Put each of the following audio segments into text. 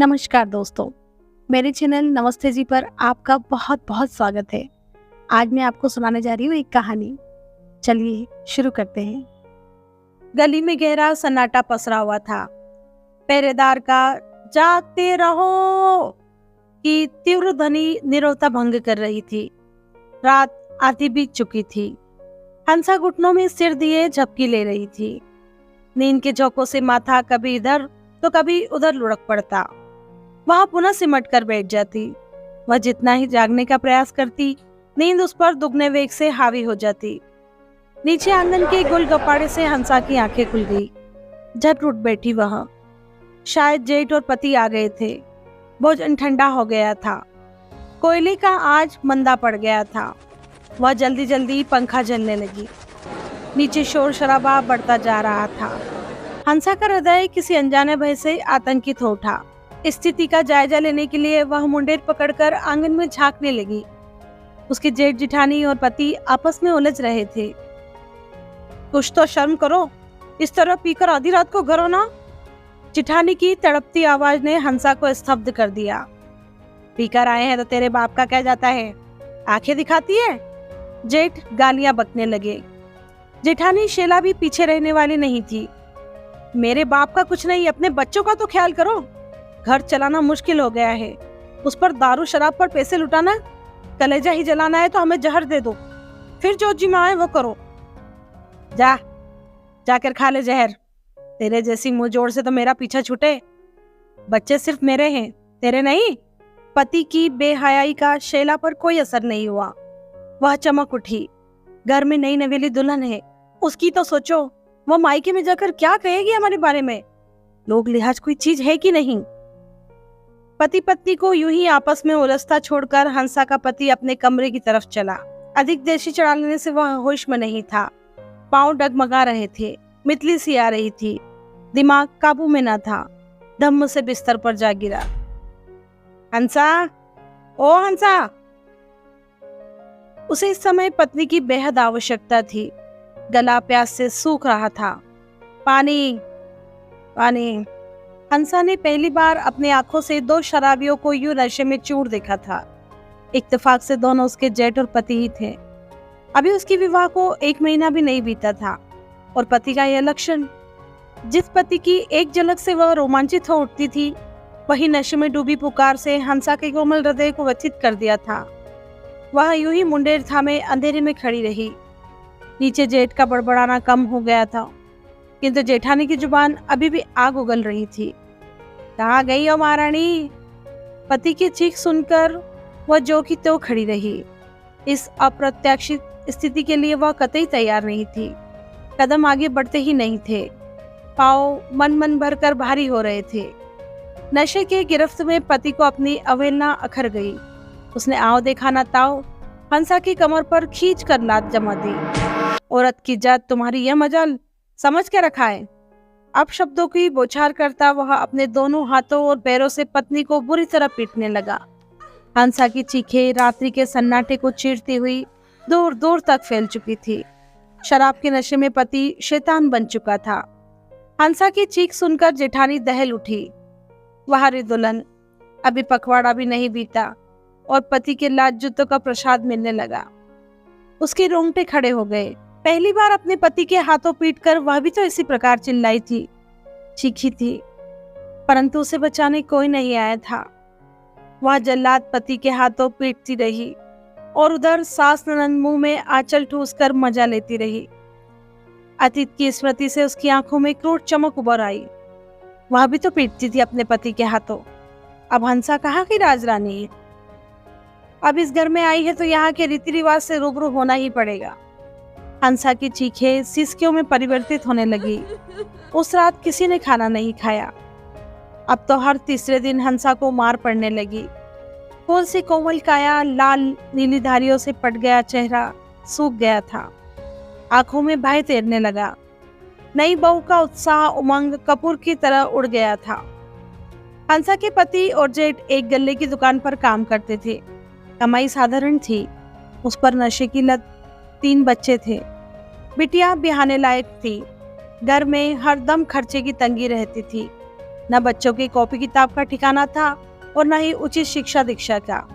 नमस्कार दोस्तों, मेरे चैनल नमस्ते जी पर आपका बहुत बहुत स्वागत है। आज मैं आपको सुनाने जा रही हूँ एक कहानी। चलिए शुरू करते हैं। गली में गहरा सन्नाटा पसरा हुआ था। पहरेदार का जागते रहो की तीव्र ध्वनि नीरवता भंग कर रही थी। रात आधी बीत चुकी थी। हंसा घुटनों में सिर दिए झपकी ले रही थी। नींद के झोंकों से माथा कभी इधर तो कभी उधर लुढ़क पड़ता। वह पुनः सिमट कर बैठ जाती। वह जितना ही जागने का प्रयास करती, नींद उस पर दुगने वेग से हावी हो जाती। नीचे आंगन के गोलगप्पाड़े से हंसा की आंखें खुल गई। झट उठ बैठी वह। शायद जेठ और पति आ गए थे। भोजन ठंडा हो गया था। कोयले का आज मंदा पड़ गया था। वह जल्दी जल्दी पंखा जलने लगी। नीचे शोर शराबा बढ़ता जा रहा था। हंसा का हृदय किसी अनजाने भय से आतंकित हो उठा। स्थिति का जायजा लेने के लिए वह मुंडेर पकड़कर आंगन में झांकने लगी। उसके जेठ जिठानी और पति आपस में उलझ रहे थे। कुछ तो शर्म करो, इस तरह पीकर आधी रात को घर आना। जिठानी की तड़पती आवाज ने हंसा को स्तब्ध कर दिया। पीकर आए हैं तो तेरे बाप का क्या जाता है, आंखें दिखाती है। जेठ गालियां बकने लगे। जेठानी शेला भी पीछे रहने वाली नहीं थी। मेरे बाप का कुछ नहीं, अपने बच्चों का तो ख्याल करो। घर चलाना मुश्किल हो गया है, उस पर दारू शराब पर पैसे लुटाना, कलेजा ही जलाना है तो हमें जहर दे दो, फिर जो जी में आए वो करो। जाकर खा ले जहर। तेरे जैसी मुंह जोड़ से तो मेरा पीछा छूटे। बच्चे सिर्फ मेरे हैं, तेरे नहीं। पति की बेहयाई का शैला पर कोई असर नहीं हुआ। वह चमक उठी। घर में नई नवेली दुल्हन है, उसकी तो सोचो। वह मायके में जाकर क्या कहेगी हमारे बारे में। लोग लिहाज कोई चीज है कि नहीं। पति पत्नी को यूं ही आपस में उलझता छोड़कर हंसा का पति अपने कमरे की तरफ चला। अधिक देशी चढ़ा लेने से वह होश में नहीं था। पांव डगमगा रहे थे। मितली सी आ रही थी। दिमाग काबू में न था। धम्म से बिस्तर पर जा गिरा। हंसा, ओ हंसा। उसे इस समय पत्नी की बेहद आवश्यकता थी। गला प्यास से सूख रहा था। पानी पानी। हंसा ने पहली बार अपनी आंखों से दो शराबियों को यूं नशे में चूर देखा था। इत्तेफाक से दोनों उसके जेठ और पति ही थे। अभी उसकी विवाह को 1 महीना भी नहीं बीता था और पति का यह लक्षण। जिस पति की एक झलक से वह रोमांचित हो उठती थी, वही नशे में डूबी पुकार से हंसा के कोमल हृदय को व्यथित कर दिया था। वह यूं ही मुंडेर थामे अंधेरे में खड़ी रही। नीचे जेठ का बड़बड़ाना कम हो गया था, किंतु जेठानी की जुबान अभी भी आग उगल रही थी। कहाँ गई हो महारानी? पति की चीख सुनकर वह जो की त्यों खड़ी रही। इस अप्रत्याशित स्थिति के लिए वह कतई तैयार नहीं थी। कदम आगे बढ़ते ही नहीं थे। पाँव मन भरकर भारी हो रहे थे। नशे के गिरफ्त में पति को अपनी अवहेलना अखर गई। उसने आओ देखा ना ताओ हंसा की कमर पर खींच कर लात जमा दी। औरत की जात तुम्हारी यह मजाल समझ के रखा है। अब शब्दों की बौछार करता वह अपने दोनों हाथों और पैरों से पत्नी को बुरी तरह पीटने लगा। हंसा की चीखें रात्रि के सन्नाटे को चीरती हुई दूर दूर तक फैल चुकी थी। शराब के नशे में पति शैतान बन चुका था। हंसा की चीख सुनकर जेठानी दहल उठी। वह रे दुल्हन, अभी पखवाड़ा भी नहीं बीता और पति के लाज जूतों का प्रसाद मिलने लगा। उसके रोंगटे खड़े हो गए। पहली बार अपने पति के हाथों पीटकर वह भी तो इसी प्रकार चिल्लाई थी, चीखी थी, परंतु उसे बचाने कोई नहीं आया था। वह जल्लाद पति के हाथों पीटती रही और उधर सास ननद मुंह में आंचल ठूस कर मजा लेती रही। अतीत की स्मृति से उसकी आंखों में क्रूर चमक उभर आई। वह भी तो पीटती थी अपने पति के हाथों। अब हंसा कहाँ की राजरानी है? अब इस घर में आई है तो यहाँ के रीति रिवाज से रूबरू होना ही पड़ेगा। हंसा की चीखें सिसकियों में परिवर्तित होने लगी। उस रात किसी ने खाना नहीं खाया। अब तो हर तीसरे दिन हंसा को मार पड़ने लगी। फूल सी कोमल काया, लाल नीली धारियों से पट गया चेहरा सूख गया था। आंखों में भय तैरने लगा। नई बहू का उत्साह उमंग कपूर की तरह उड़ गया था। हंसा के पति और जेठ एक गल्ले की दुकान पर काम करते थे। कमाई साधारण थी। उस पर नशे की लत। 3 बच्चे थे। बिटिया बिहाने लायक थी। घर में हरदम खर्चे की तंगी रहती थी। न बच्चों की कॉपी किताब का ठिकाना था और न ही उचित शिक्षा दीक्षा का।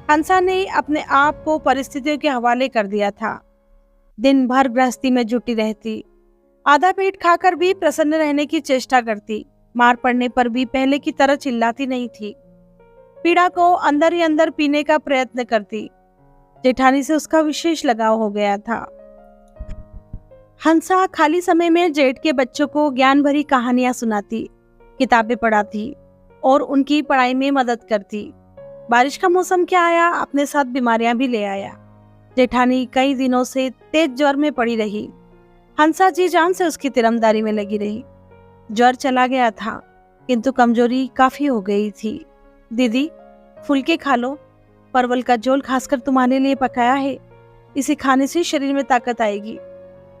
हंसा ने अपने आप को परिस्थितियों के हवाले कर दिया था। दिन भर गृहस्थी में जुटी रहती, आधा पेट खाकर भी प्रसन्न रहने की चेष्टा करती। मार पड़ने पर भी पहले की तरह चिल्लाती नहीं थी। पीड़ा को अंदर ही अंदर पीने का प्रयत्न करती। जेठानी से उसका विशेष लगाव हो गया था। हंसा खाली समय में जेठ के बच्चों को ज्ञान भरी कहानियां सुनाती, किताबें पढ़ाती और उनकी पढ़ाई में मदद करती। बारिश का मौसम क्या आया, अपने साथ बीमारियां भी ले आया। जेठानी कई दिनों से तेज ज्वर में पड़ी रही। हंसा जी जान से उसकी तिरमदारी में लगी रही। ज्वर चला गया था, किंतु कमजोरी काफी हो गई थी। दीदी, फुलके खा लो, परवल का झोल खासकर तुम्हारे लिए पकाया है, इसे खाने से शरीर में ताकत आएगी।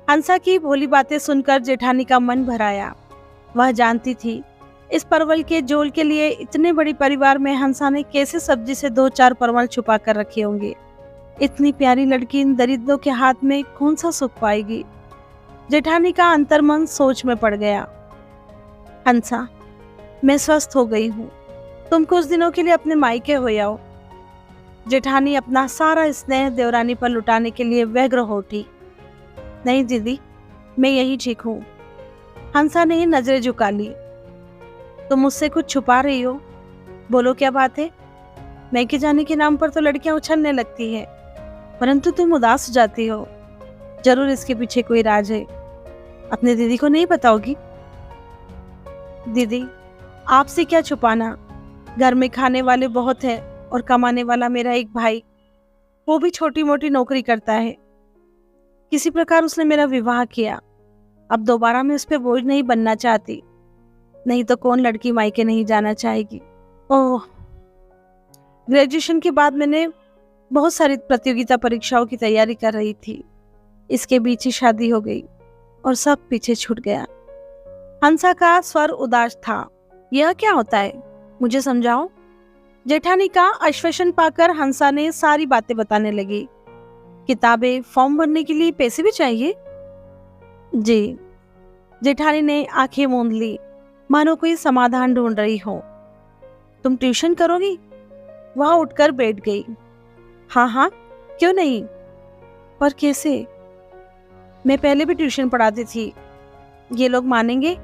हंसा की भोली बातें सुनकर जेठानी का मन भर आया। वह जानती थी इस परवल के झोल के लिए इतने बड़े परिवार में हंसा ने कैसे सब्जी से 2-4 परवल छुपा कर रखे होंगे। इतनी प्यारी लड़की इन दरिद्रों के हाथ में कौन सा सुख पाएगी। जेठानी का अंतर्मन सोच में पड़ गया। हंसा, मैं स्वस्थ हो गई हूँ, तुम कुछ दिनों के लिए अपने मायके हो आओ। जेठानी अपना सारा स्नेह देवरानी पर लुटाने के लिए व्यग्र हो उठी। नहीं दीदी, मैं यही ठीक हूँ। हंसा ने नजरें झुका ली। तुम मुझसे कुछ छुपा रही हो, बोलो क्या बात है। मैके जाने के नाम पर तो लड़कियां उछलने लगती हैं, परंतु तुम उदास हो जाती हो। जरूर इसके पीछे कोई राज है, अपने दीदी को नहीं बताओगी। दीदी, आपसे क्या छुपाना, घर में खाने वाले बहुत हैं और कमाने वाला मेरा एक भाई, वो भी छोटी मोटी नौकरी करता है। किसी प्रकार उसने मेरा विवाह किया। अब दोबारा मैं उस पर बोझ नहीं बनना चाहती, नहीं तो कौन लड़की मायके नहीं जाना चाहेगी। ओह, ग्रेजुएशन के बाद मैंने बहुत सारी प्रतियोगिता परीक्षाओं की तैयारी कर रही थी। इसके बीच ही शादी हो गई और सब पीछे छूट गया। हंसा का स्वर उदास था। यह क्या होता है, मुझे समझाओ। जेठानी का आश्वासन पाकर हंसा ने सारी बातें बताने लगी। किताबें, फॉर्म भरने के लिए पैसे भी चाहिए। जी। जेठानी ने आंखें मूंद ली, मानो कोई समाधान ढूंढ रही हो। तुम ट्यूशन करोगी? वह उठकर बैठ गई। हाँ हाँ, क्यों नहीं, पर कैसे? मैं पहले भी ट्यूशन पढ़ाती थी, ये लोग मानेंगे?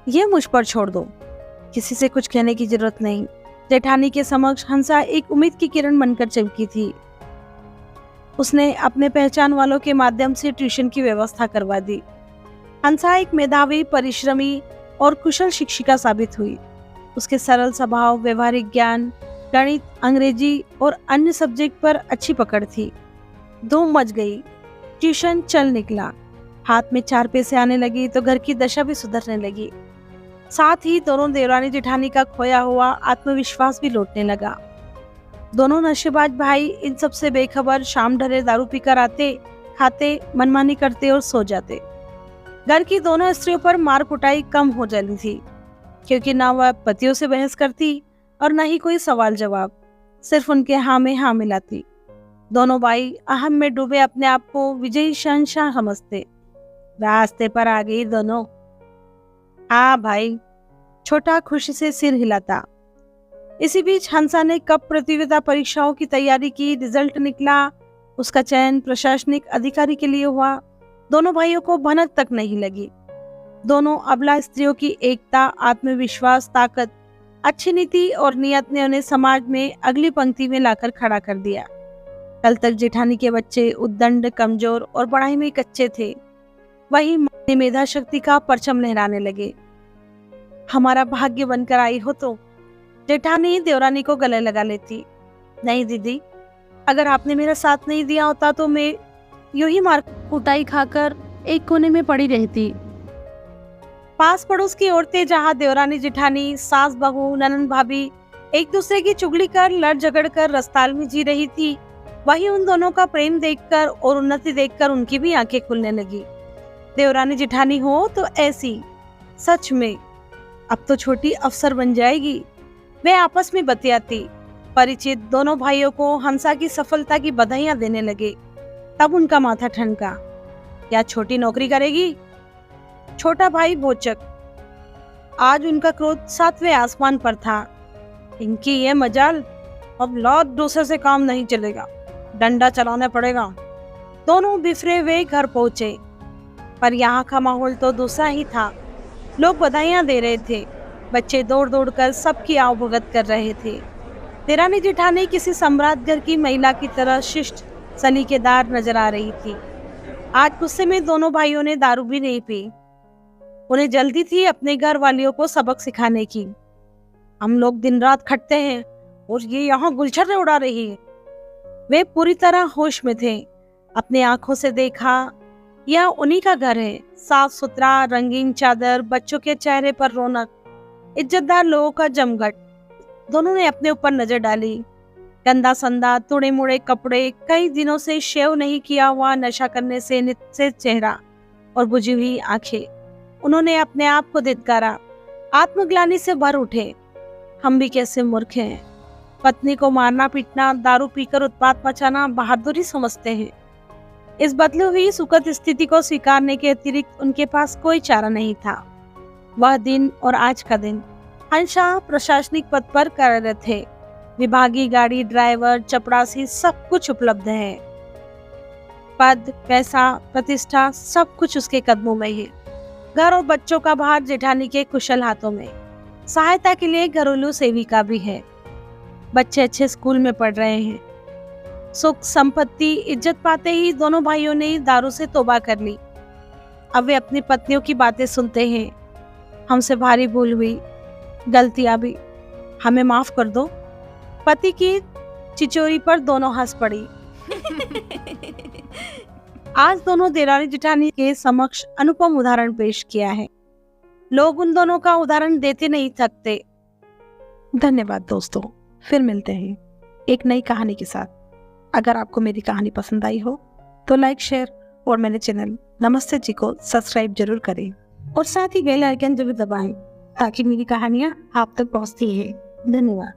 ये मुझ पर छोड़ दो, किसी से कुछ कहने की जरूरत नहीं। जेठानी के समक्ष हंसा एक उम्मीद की किरण बनकर चमकी थी। उसने अपने पहचान वालों के माध्यम से ट्यूशन की व्यवस्था करवा दी। हंसा एक मेधावी, परिश्रमी और कुशल शिक्षिका साबित हुई। उसके सरल स्वभाव, व्यवहारिक ज्ञान, गणित, अंग्रेजी और अन्य सब्जेक्ट पर अच्छी पकड़ थी। धूम मच गई। ट्यूशन चल निकला। हाथ में 4 पैसे आने लगी तो घर की दशा भी सुधरने लगी। साथ ही दोनों देवरानी जेठानी का खोया हुआ आत्मविश्वास भी लौटने लगा। दोनों नशेबाज भाई इन सब से बेखबर शाम ढले दारू पीकर आते, खाते, मनमानी करते और सो जाते। घर की दोनों स्त्रियों पर मार कुटाई कम हो जाती थी, क्योंकि ना वह पतियों से बहस करती और न ही कोई सवाल जवाब, सिर्फ उनके हाँ में हाँ मिलाती। दोनों भाई अहम में डूबे अपने आप को विजयी शहंशाह समझते। रास्ते पर आ गई दोनों। हाँ भाई, छोटा खुशी से सिर हिलाता। इसी बीच हंसा ने कब प्रतियोगिता परीक्षाओं की तैयारी की, रिजल्ट निकला। उसका चयन प्रशासनिक अधिकारी के लिए हुआ। दोनों भाइयों को भनक तक नहीं लगी। दोनों अबला स्त्रियों की एकता, आत्मविश्वास, ताकत, अच्छी नीति और नियत ने उन्हें समाज में अगली पंक्ति में लाकर खड़ा कर दिया। कल तक जेठानी के बच्चे उद्दंड, कमजोर और पढ़ाई में कच्चे थे, वही मेधा शक्ति का परचम लहराने लगे। हमारा भाग्य बनकर आई हो तो। जेठानी देवरानी को गले लगा लेती। नहीं दीदी, अगर आपने मेरा साथ नहीं दिया होता तो मैं यूं ही मार कुटाई खाकर एक कोने में पड़ी रहती। पास पड़ोस की औरतें, जहाँ देवरानी जेठानी, सास बहू, ननंद भाभी एक दूसरे की चुगली कर, लड़ झगड़ कर रस्ताल में जी रही थी, वहीं उन दोनों का प्रेम देखकर और उन्नति देखकर उनकी भी आंखें खुलने लगी। देवरानी जेठानी हो तो ऐसी, सच में अब तो छोटी अफसर बन जाएगी। वे आपस में बतियाती। परिचित दोनों भाइयों को हंसा की सफलता की बधाइयां देने लगे। तब उनका माथा ठनका। क्या छोटी नौकरी करेगी? छोटा भाई भोचक। आज उनका क्रोध 7वें आसमान पर था। इनकी ये मजाल, अब लौट दूसरे से काम नहीं चलेगा, डंडा चलाना पड़ेगा। दोनों बिफरे हुए घर पहुंचे, पर यहाँ का माहौल तो दूसरा ही था। लोग बधाइयाँ दे रहे थे, बच्चे दौड़ दौड़ कर सबकी आवभगत कर रहे थे। देरानी जेठानी किसी सम्राट घर की महिला की तरह शिष्ट सलीकेदार नजर आ रही थी। आज गुस्से में दोनों भाइयों ने दारू भी नहीं पी। उन्हें जल्दी थी अपने घर वालियों को सबक सिखाने की। हम लोग दिन रात खटते हैं और ये यहाँ गुलछर्रे उड़ा रही है। वे पूरी तरह होश में थे। अपने आंखों से देखा, यह उन्हीं का घर है। साफ सुथरा, रंगीन चादर, बच्चों के चेहरे पर रौनक, इज्जतदार लोगों का जमघट। दोनों ने अपने ऊपर नजर डाली। गंदा संदा, तुड़े मुड़े कपड़े, कई दिनों से शेव नहीं किया हुआ, नशा करने से नित्य चेहरा और बुझी हुई आंखें। उन्होंने अपने आप को धिक्कारा। आत्मग्लानि से भर उठे। हम भी कैसे मूर्ख हैं। पत्नी को मारना पीटना, दारू पीकर उत्पात मचाना बहादुरी समझते हैं। इस बदली हुई सुखद स्थिति को स्वीकारने के अतिरिक्त उनके पास कोई चारा नहीं था। वह दिन और आज का दिन। हंसा प्रशासनिक पद पर कार्यरत थे। विभागीय गाड़ी, ड्राइवर, चपरासी, सब कुछ उपलब्ध है। पद, पैसा, प्रतिष्ठा, सब कुछ उसके कदमों में है। घर और बच्चों का भार जेठानी के कुशल हाथों में। सहायता के लिए घरेलू सेविका भी है। बच्चे अच्छे स्कूल में पढ़ रहे हैं। सुख, संपत्ति, इज्जत पाते ही दोनों भाइयों ने दारू से तौबा कर ली। अब वे अपनी पत्नियों की बातें सुनते हैं। हमसे भारी भूल हुई, गलतियां भी, हमें माफ कर दो। पति की चिचोरी पर दोनों हंस पड़ी। आज दोनों देरानी जेठानी के समक्ष अनुपम उदाहरण पेश किया है। लोग उन दोनों का उदाहरण देते नहीं थकते। धन्यवाद दोस्तों, फिर मिलते हैं एक नई कहानी के साथ। अगर आपको मेरी कहानी पसंद आई हो तो लाइक, शेयर और मेरे चैनल नमस्ते जी को सब्सक्राइब जरूर करें और साथ ही बेल आइकन जरूर दबाएं ताकि मेरी कहानियाँ आप तक पहुँचती है। धन्यवाद।